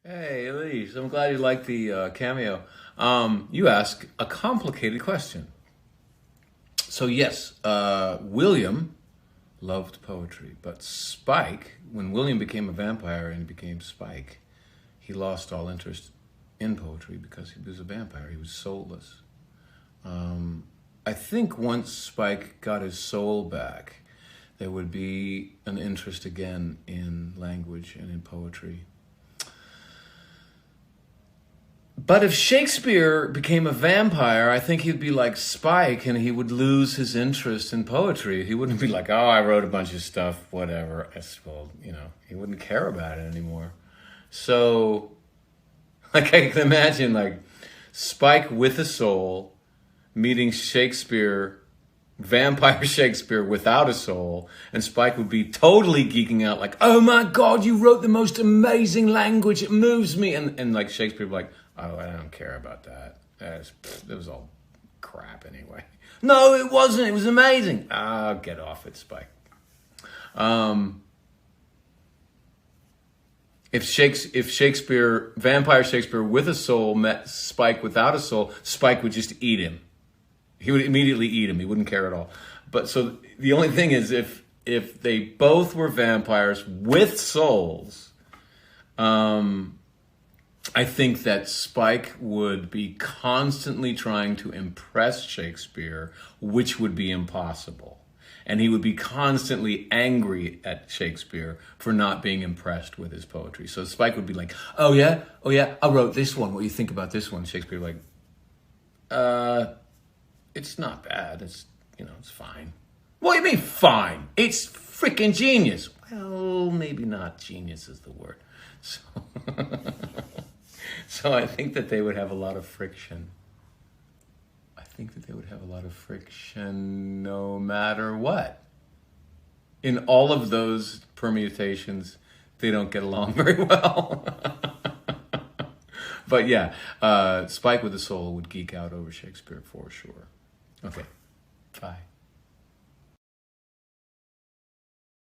Hey, Elise, I'm glad you liked the cameo. You ask a complicated question. So, yes, William loved poetry, but Spike, when William became a vampire and became Spike, he lost all interest in poetry because he was a vampire. He was soulless. I think once Spike got his soul back, there would be an interest again in language and in poetry. But if Shakespeare became a vampire, I think he'd be like Spike and he would lose his interest in poetry. He wouldn't be like, oh, I wrote a bunch of stuff, whatever. Well, he wouldn't care about it anymore. So, like, I can imagine, like, Spike with a soul meeting Shakespeare, vampire Shakespeare without a soul, and Spike would be totally geeking out, like, oh my God, you wrote the most amazing language, it moves me. And like, Shakespeare would be like, oh, I don't care about that. It was all crap anyway. No, it wasn't. It was amazing. Ah, get off it, Spike. If Shakespeare, vampire Shakespeare with a soul met Spike without a soul, Spike would just eat him. He would immediately eat him. He wouldn't care at all. But so the only thing is, if they both were vampires with souls, I think that Spike would be constantly trying to impress Shakespeare, which would be impossible. And he would be constantly angry at Shakespeare for not being impressed with his poetry. So Spike would be like, oh yeah, I wrote this one. What do you think about this one? Shakespeare like, it's not bad. It's fine. What do you mean fine? It's freaking genius. Well, maybe not genius is the word. So... So I think that they would have a lot of friction. I think that they would have a lot of friction no matter what. In all of those permutations, they don't get along very well. But yeah, Spike with a soul would geek out over Shakespeare for sure. Okay, bye.